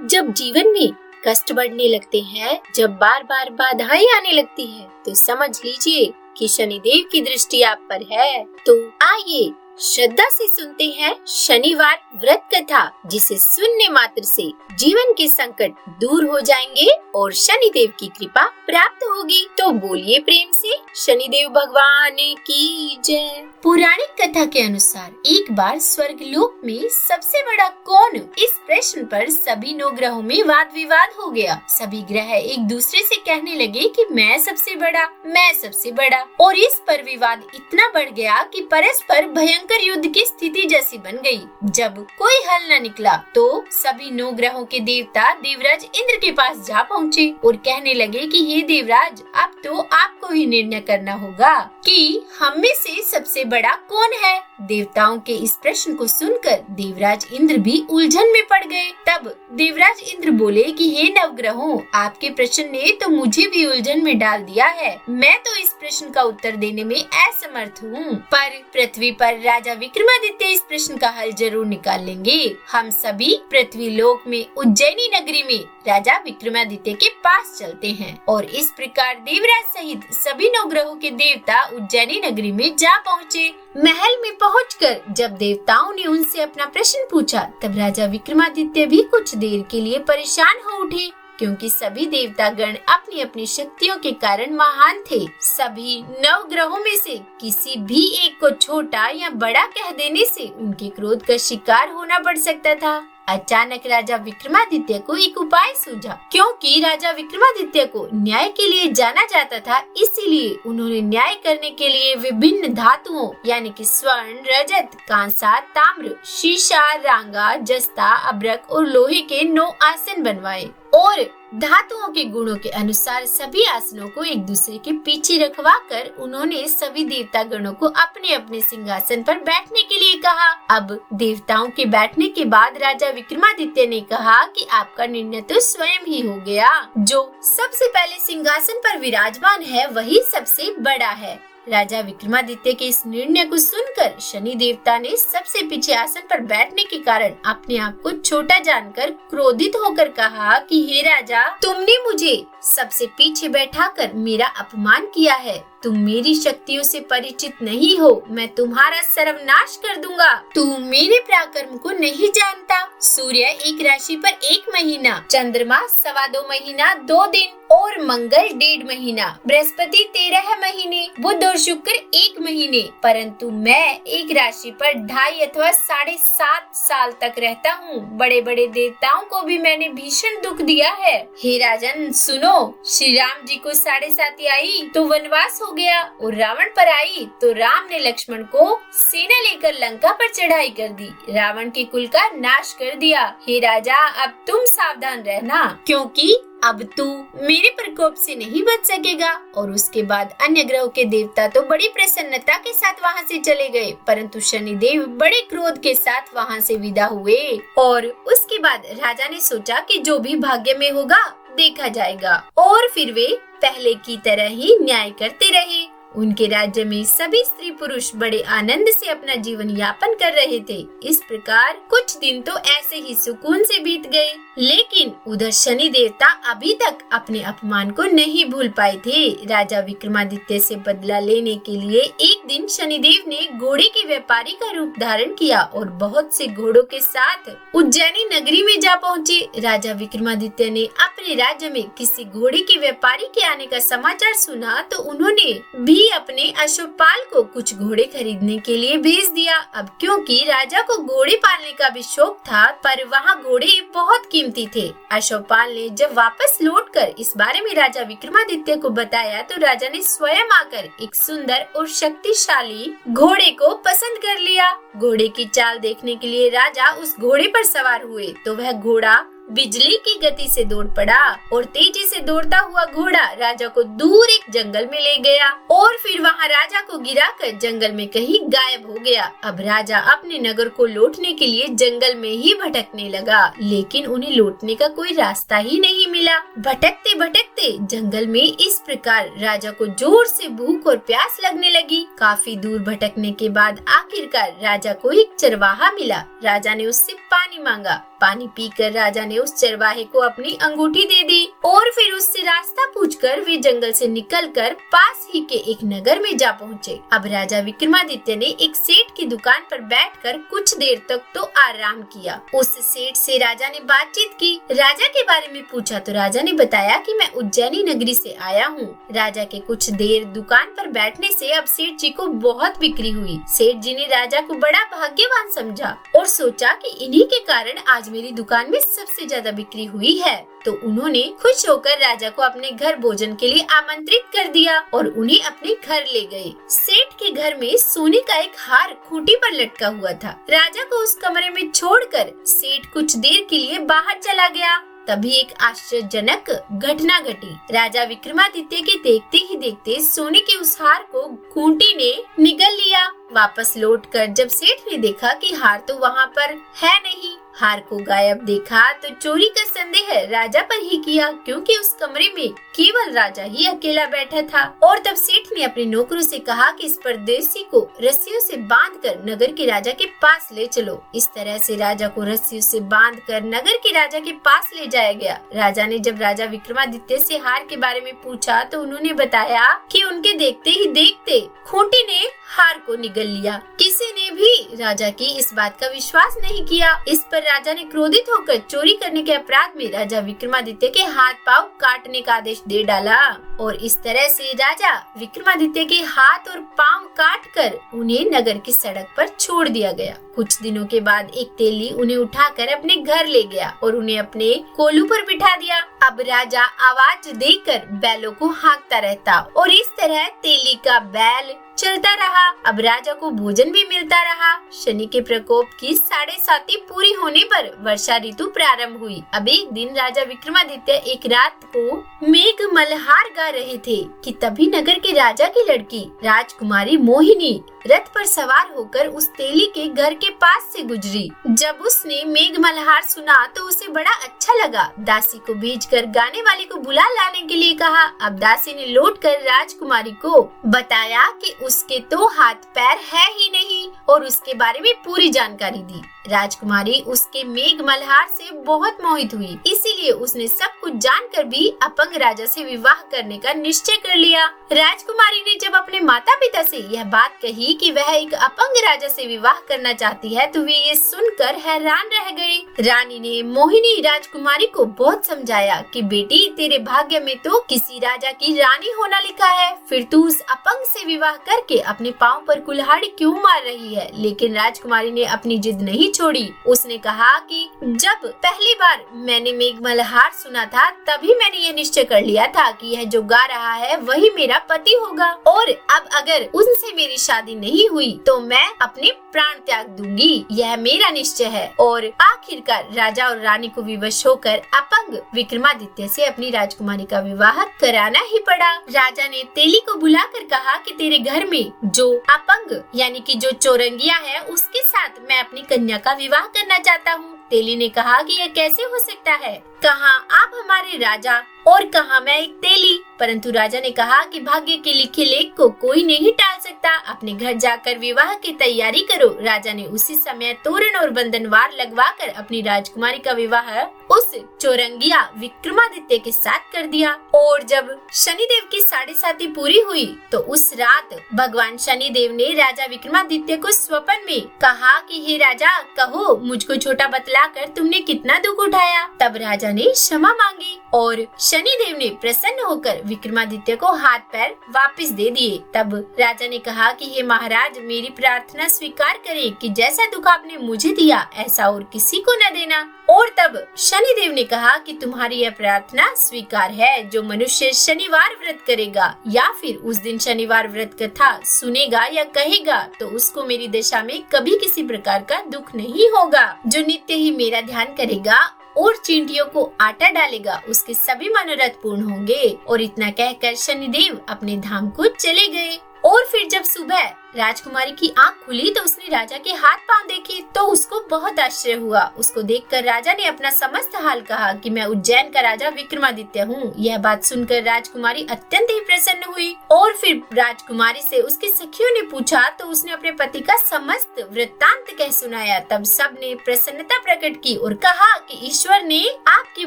जब जीवन में कष्ट बढ़ने लगते हैं, जब बार बार बाधाएं आने लगती है, तो समझ लीजिए कि शनिदेव की दृष्टि आप पर है। तो आइए श्रद्धा से सुनते हैं शनिवार व्रत कथा, जिसे सुनने मात्र से जीवन के संकट दूर हो जाएंगे और शनिदेव की कृपा प्राप्त होगी। तो बोलिए प्रेम से शनिदेव भगवान की जय। पौराणिक कथा के अनुसार एक बार स्वर्ग लोक में सबसे बड़ा कौन, इस प्रश्न पर सभी 9 ग्रहों में वाद विवाद हो गया। सभी ग्रह एक दूसरे से कहने लगे कि मैं सबसे बड़ा, मैं सबसे बड़ा, और इस पर विवाद इतना बढ़ गया कि परस्पर भयंकर युद्ध की स्थिति जैसी बन गई। जब कोई हल न निकला तो सभी 9 ग्रहों के देवता देवराज इंद्र के पास जा पहुँचे और कहने लगे कि हे देवराज, अब तो आपको ही निर्णय करना होगा कि हम में से सबसे बड़ा कौन है। देवताओं के इस प्रश्न को सुनकर देवराज इंद्र भी उलझन में पड़ गए। तब देवराज इंद्र बोले कि हे नवग्रहों, आपके प्रश्न ने तो मुझे भी उलझन में डाल दिया है। मैं तो इस प्रश्न का उत्तर देने में असमर्थ हूँ, पर पृथ्वी पर राजा विक्रमादित्य इस प्रश्न का हल जरूर निकाल लेंगे। हम सभी पृथ्वी लोक में उज्जैनी नगरी में राजा विक्रमादित्य के पास चलते हैं। और इस प्रकार देवराज सहित सभी 9 ग्रहों के देवता उज्जैनी नगरी में जा पहुँचे। महल में पहुंचकर जब देवताओं ने उनसे अपना प्रश्न पूछा, तब राजा विक्रमादित्य भी कुछ देर के लिए परेशान हो उठे, क्योंकि सभी देवता गण अपनी अपनी शक्तियों के कारण महान थे। सभी 9 ग्रहों में से किसी भी एक को छोटा या बड़ा कह देने से उनके क्रोध का शिकार होना पड़ सकता था। अचानक राजा विक्रमादित्य को एक उपाय सूझा। क्योंकि राजा विक्रमादित्य को न्याय के लिए जाना जाता था, इसीलिए उन्होंने न्याय करने के लिए विभिन्न धातुओं यानी कि स्वर्ण, रजत, कांसा, ताम्र, शीशा, रांगा, जस्ता, अब्रक और लोहे के 9 आसन बनवाए और धातुओं के गुणों के अनुसार सभी आसनों को एक दूसरे के पीछे रखवा कर उन्होंने सभी देवता गणों को अपने अपने सिंहासन पर बैठने के लिए कहा। अब देवताओं के बैठने के बाद राजा विक्रमादित्य ने कहा कि आपका निर्णय तो स्वयं ही हो गया। जो सबसे पहले सिंहासन पर विराजमान है वही सबसे बड़ा है। राजा विक्रमादित्य के इस निर्णय को सुनकर शनि देवता ने सबसे पीछे आसन पर बैठने के कारण अपने आप को छोटा जानकर क्रोधित होकर कहा कि हे राजा, तुमने मुझे सबसे पीछे बैठाकर मेरा अपमान किया है। तुम मेरी शक्तियों से परिचित नहीं हो, मैं तुम्हारा सर्वनाश कर दूंगा। तू मेरे पराक्रम को नहीं जानता। सूर्य एक राशि पर 1 महीना, चंद्रमा 2.25 महीना 2 दिन और मंगल 1.5 महीना, बृहस्पति 13 महीने, बुध और शुक्र 1 महीने, परंतु मैं एक राशि पर 2.5 अथवा 7.5 साल तक रहता हूँ। बड़े बड़े देवताओं को भी मैंने भीषण दुख दिया है। हे राजन सुनो, श्री राम जी को 7.5 आई तो वनवास हो गया और रावण पर आई तो राम ने लक्ष्मण को सेना लेकर लंका पर चढ़ाई कर दी, रावण के कुल का नाश कर दिया। हे राजा, अब तुम सावधान रहना, क्योंकि अब तू मेरे प्रकोप से नहीं बच सकेगा। और उसके बाद अन्य ग्रहों के देवता तो बड़ी प्रसन्नता के साथ वहाँ से चले गए, परंतु शनिदेव बड़े क्रोध के साथ वहाँ से विदा हुए। और उसके बाद राजा ने सोचा कि जो भी भाग्य में होगा देखा जाएगा, और फिर वे पहले की तरह ही न्याय करते रहे। उनके राज्य में सभी स्त्री पुरुष बड़े आनंद से अपना जीवन यापन कर रहे थे। इस प्रकार कुछ दिन तो ऐसे ही सुकून से बीत गए, लेकिन उधर शनि देवता अभी तक अपने अपमान को नहीं भूल पाए थे। राजा विक्रमादित्य से बदला लेने के लिए एक दिन शनिदेव ने घोड़े के व्यापारी का रूप धारण किया और बहुत से घोड़ों के साथ उज्जैनी नगरी में जा पहुँचे। राजा विक्रमादित्य ने अपने राज्य में किसी घोड़े के व्यापारी के आने का समाचार सुना तो उन्होंने भी अपने अश्वपाल को कुछ घोड़े खरीदने के लिए भेज दिया। अब क्योंकि राजा को घोड़े पालने का भी शौक था, पर वहाँ घोड़े बहुत कीमती थे। अश्वपाल ने जब वापस लौटकर इस बारे में राजा विक्रमादित्य को बताया तो राजा ने स्वयं आकर एक सुंदर और शक्तिशाली घोड़े को पसंद कर लिया। घोड़े की चाल देखने के लिए राजा उस घोड़े पर सवार हुए तो वह घोड़ा बिजली की गति से दौड़ पड़ा और तेजी से दौड़ता हुआ घोड़ा राजा को दूर एक जंगल में ले गया और फिर वहां राजा को गिराकर जंगल में कहीं गायब हो गया। अब राजा अपने नगर को लौटने के लिए जंगल में ही भटकने लगा, लेकिन उन्हें लौटने का कोई रास्ता ही नहीं मिला। भटकते भटकते जंगल में इस प्रकार राजा को जोर से भूख और प्यास लगने लगी। काफी दूर भटकने के बाद आखिरकार राजा को एक चरवाहा मिला। राजा ने उससे पानी मांगा पानी पीकर राजा ने उस चरवाहे को अपनी अंगूठी दे दी और फिर उससे रास्ता पूछकर वे जंगल से निकलकर पास ही के एक नगर में जा पहुँचे। अब राजा विक्रमादित्य ने एक सेठ की दुकान पर बैठकर कुछ देर तक तो आराम किया। उस सेठ से राजा ने बातचीत की, राजा के बारे में पूछा तो राजा ने बताया कि मैं उज्जैनी नगरी से आया हूँ। राजा के कुछ देर दुकान पर बैठने से अब सेठ जी को बहुत बिक्री हुई। सेठ जी ने राजा को बड़ा भाग्यवान समझा और सोचा कि इन्हीं के कारण आज मेरी दुकान में सबसे ज्यादा बिक्री हुई है। तो उन्होंने खुश होकर राजा को अपने घर भोजन के लिए आमंत्रित कर दिया और उन्हें अपने घर ले गए। सेठ के घर में सोने का एक हार खूंटी पर लटका हुआ था। राजा को उस कमरे में छोड़कर सेठ कुछ देर के लिए बाहर चला गया। तभी एक आश्चर्यजनक घटना घटी। राजा विक्रमादित्य के देखते ही देखते सोने के उस हार को खूंटी ने निगल लिया। वापस लौटकर जब सेठ ने देखा कि हार तो वहाँ पर है नहीं, हार को गायब देखा तो चोरी का संदेह राजा पर ही किया, क्योंकि उस कमरे में केवल राजा ही अकेला बैठा था। और तब सेठ ने अपने नौकरों से कहा कि इस परदेसी को रस्सियों से बांधकर नगर के राजा के पास ले चलो। इस तरह से राजा को रस्सियों से बांधकर नगर के राजा के पास ले जाया गया। राजा ने जब राजा विक्रमादित्य से हार के बारे में पूछा तो उन्होंने बताया कि उनके देखते ही देखते खूंटी ने हार को निगल लिया। किसी ने भी राजा की इस बात का विश्वास नहीं किया। इस पर राजा ने क्रोधित होकर चोरी करने के अपराध में राजा विक्रमादित्य के हाथ पांव काटने का आदेश दे डाला और इस तरह से राजा विक्रमादित्य के हाथ और पांव काटकर उन्हें नगर की सड़क पर छोड़ दिया गया। कुछ दिनों के बाद एक तेली उन्हें उठाकर अपने घर ले गया और उन्हें अपने कोलू पर बिठा दिया। अब राजा आवाज देकर बैलों को हाँकता रहता और इस तरह तेली का बैल चलता रहा। अब राजा को भोजन भी मिलता रहा। शनि के प्रकोप की 7.5 पूरी होने पर वर्षा ऋतु प्रारंभ हुई। अब एक दिन राजा विक्रमादित्य एक रात को मेघ मल्हार गा रहे थे कि तभी नगर के राजा की लड़की राजकुमारी मोहिनी रथ पर सवार होकर उस तेली के घर के पास से गुजरी। जब उसने मेघ मल्हार सुना तो उसे बड़ा अच्छा लगा। दासी को भेजकर गाने वाले को बुला लाने के लिए कहा। अब दासी ने लौटकर राजकुमारी को बताया कि उसके तो हाथ पैर है ही नहीं और उसके बारे में पूरी जानकारी दी। राजकुमारी उसके मेघ मल्हार से बहुत मोहित हुई, इसीलिए उसने सब कुछ जानकर भी अपंग राजा से विवाह करने का निश्चय कर लिया। राजकुमारी ने जब अपने माता पिता से यह बात कही कि वह एक अपंग राजा से विवाह करना चाहती है तो वे ये सुनकर हैरान रह गए। रानी ने मोहिनी राजकुमारी को बहुत समझाया कि बेटी तेरे भाग्य में तो किसी राजा की रानी होना लिखा है, फिर तू उस अपंग से विवाह करके अपने पाँव पर कुल्हाड़ी क्यों मार रही है। लेकिन राजकुमारी ने अपनी जिद नहीं छोड़ी। उसने कहा कि जब पहली बार मैंने मेघ मल्हार सुना था तभी मैंने यह निश्चय कर लिया था कि यह जो गा रहा है वही मेरा पति होगा और अब अगर उनसे मेरी शादी नहीं हुई तो मैं अपने प्राण त्याग दूंगी, यह मेरा निश्चय है। और आखिरकार राजा और रानी को विवश होकर अपंग विक्रमादित्य से अपनी राजकुमारी का विवाह कराना ही पड़ा। राजा ने तेली को बुलाकर कहा कि तेरे घर में जो अपंग यानी कि जो चौरंगिया है उसके साथ मैं अपनी कन्या का विवाह करना चाहता हूँ। तेली ने कहा कि यह कैसे हो सकता है, कहाँ आप हमारे राजा और कहाँ मैं एक तेली। परंतु राजा ने कहा कि भाग्य के लिखे लेख को कोई नहीं टाल सकता, अपने घर जाकर विवाह की तैयारी करो। राजा ने उसी समय तोरण और बंधनवार लगवाकर अपनी राजकुमारी का विवाह उस चौरंगिया विक्रमादित्य के साथ कर दिया। और जब शनिदेव की 7.5 पूरी हुई तो उस रात भगवान शनिदेव ने राजा विक्रमादित्य को स्वप्न में कहा कि हे राजा, कहो मुझको छोटा बतलाकर तुमने कितना दुख उठाया। तब राजा ने क्षमा मांगी और शनिदेव ने प्रसन्न होकर विक्रमादित्य को हाथ पैर वापस दे दिए। तब राजा ने कहा कि हे महाराज, मेरी प्रार्थना स्वीकार करें कि जैसा दुख आपने मुझे दिया ऐसा और किसी को न देना। और तब शनिदेव ने कहा कि तुम्हारी यह प्रार्थना स्वीकार है। जो मनुष्य शनिवार व्रत करेगा या फिर उस दिन शनिवार व्रत कथा सुनेगा या कहेगा तो उसको मेरी दशा में कभी किसी प्रकार का दुख नहीं होगा। जो नित्य ही मेरा ध्यान करेगा और चींटियों को आटा डालेगा उसके सभी मनोरथ पूर्ण होंगे। और इतना कहकर शनिदेव अपने धाम को चले गए। और फिर जब सुबह राजकुमारी की आंख खुली तो उसने राजा के हाथ पांव देखे तो उसको बहुत आश्चर्य हुआ। उसको देखकर राजा ने अपना समस्त हाल कहा कि मैं उज्जैन का राजा विक्रमादित्य हूँ। यह बात सुनकर राजकुमारी अत्यंत ही प्रसन्न हुई और फिर राजकुमारी से उसकी सखियों ने पूछा तो उसने अपने पति का समस्त वृत्तांत कह सुनाया। तब सब ने प्रसन्नता प्रकट की और कहा कि ईश्वर ने आपकी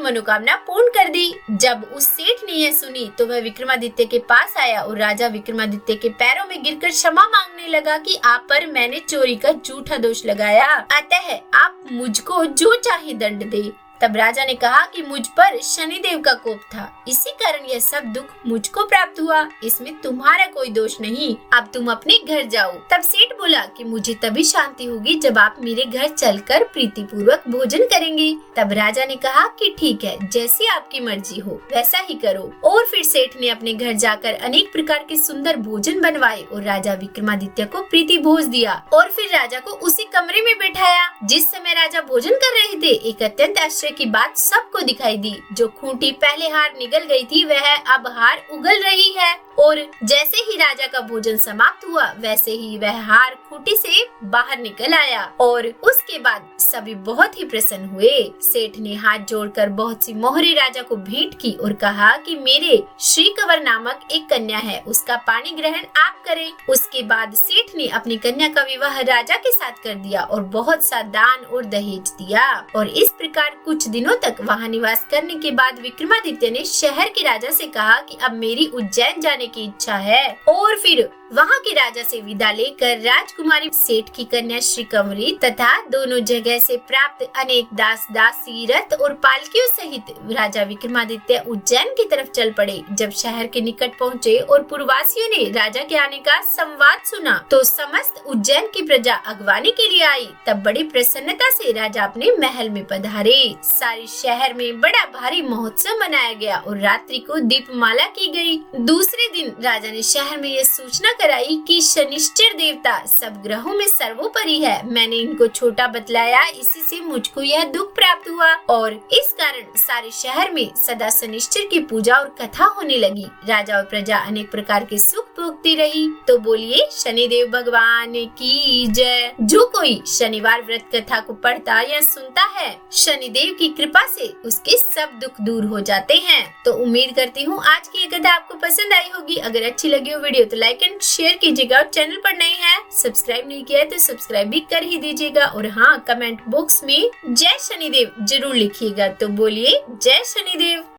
मनोकामना पूर्ण कर दी। जब उस सेठ ने यह सुनी तो वह विक्रमादित्य के पास आया और राजा विक्रमादित्य के पैरों में गिरकर क्षमा मांगने लगा कि आप पर मैंने चोरी का झूठा दोष लगाया, अतः आप मुझको जो चाहे दंड दे। तब राजा ने कहा कि मुझ पर शनिदेव का कोप था, इसी कारण यह सब दुख मुझको प्राप्त हुआ, इसमें तुम्हारा कोई दोष नहीं। अब तुम अपने घर जाओ। तब सेठ बोला कि मुझे तभी शांति होगी जब आप मेरे घर चलकर प्रीति पूर्वक भोजन करेंगे। तब राजा ने कहा कि ठीक है, जैसी आपकी मर्जी हो वैसा ही करो। और फिर सेठ ने अपने घर जाकर अनेक प्रकार के सुंदर भोजन बनवाए और राजा विक्रमादित्य को प्रीति भोज दिया और फिर राजा को उसी कमरे में बैठाया। जिस समय राजा भोजन कर रहे थे, एक अत्यंत आश्चर्य की बात सबको दिखाई दी। जो खूंटी पहले हार निगल गई थी वह अब हार उगल रही है और जैसे ही राजा का भोजन समाप्त हुआ वैसे ही वह हार खूंटी से बाहर निकल आया और उसके बाद सभी बहुत ही प्रसन्न हुए। सेठ ने हाथ जोड़कर बहुत सी मोहरे राजा को भेंट की और कहा कि मेरे श्री कंवर नामक एक कन्या है, उसका पानी ग्रहण आप करें। उसके बाद सेठ ने अपनी कन्या का विवाह राजा के साथ कर दिया और बहुत सा दान और दहेज दिया। और इस प्रकार कुछ दिनों तक वहाँ निवास करने के बाद विक्रमादित्य ने शहर के राजा से कहा कि अब मेरी उज्जैन जाने की इच्छा है। और फिर वहाँ के राजा से विदा लेकर राजकुमारी, सेठ की कन्या श्री कंवरी तथा दोनों जगह से प्राप्त अनेक दास दासी, रथ और पालकियों सहित राजा विक्रमादित्य उज्जैन की तरफ चल पड़े। जब शहर के निकट पहुँचे और पुरवासियों ने राजा के आने का संवाद सुना तो समस्त उज्जैन की प्रजा अगवानी के लिए आई। तब बड़ी प्रसन्नता से राजा अपने महल में पधारे। सारे शहर में बड़ा भारी महोत्सव मनाया गया और रात्रि को दीपमाला की गई। दूसरे दिन राजा ने शहर में यह सूचना कराई कि शनिश्चर देवता सब ग्रहों में सर्वोपरि है। मैंने इनको छोटा बतलाया, इसी से मुझको यह दुख प्राप्त हुआ और इस कारण सारे शहर में सदा शनिश्चर की पूजा और कथा होने लगी। राजा और प्रजा अनेक प्रकार के सुख भोगती रही। तो बोलिए शनिदेव भगवान की जय। जो कोई शनिवार व्रत कथा को पढ़ता या सुनता है, शनिदेव की कृपा से उसके सब दुख दूर हो जाते हैं। तो उम्मीद करती हूँ आज की ये कथा आपको पसंद आई होगी। अगर अच्छी लगी हो वीडियो तो लाइक एंड शेयर कीजिएगा और चैनल पर नए हैं, सब्सक्राइब नहीं किया है तो सब्सक्राइब भी कर ही दीजिएगा। और हाँ, कमेंट बॉक्स में जय शनिदेव जरूर लिखिएगा। तो बोलिए जय शनिदेव।